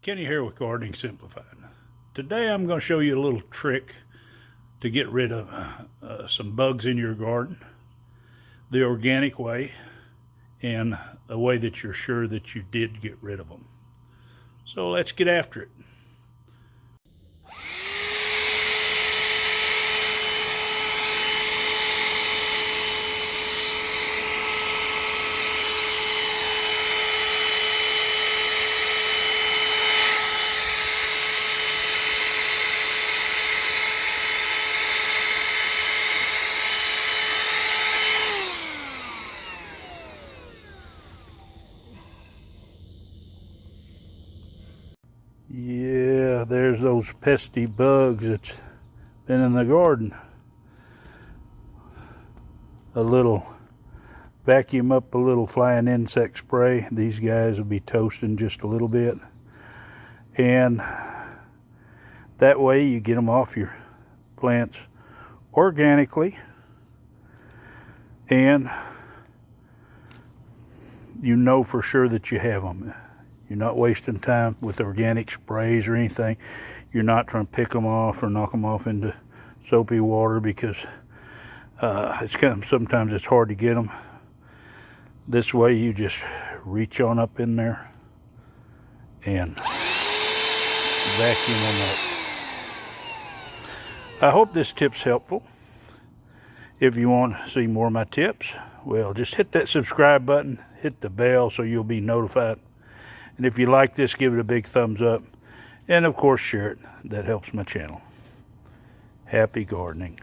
Kenny here with Gardening Simplified. Today I'm going to show you a little trick to get rid of some bugs in your garden, the organic way, and a way that you're sure that you did get rid of them. So let's get after it. Yeah, there's those pesky bugs that's been in the garden. A little vacuum up a little flying insect spray. These guys will be toasting just a little bit. And that way you get them off your plants organically. And you know for sure that you have them. You're not wasting time with organic sprays or anything. You're not trying to pick them off or knock them off into soapy water because sometimes it's hard to get them. This way you just reach on up in there and vacuum them up. I hope this tip's helpful. If you want to see more of my tips, well, just hit that subscribe button, hit the bell so you'll be notified. And if you like this, give it a big thumbs up. And of course, share it. That helps my channel. Happy gardening.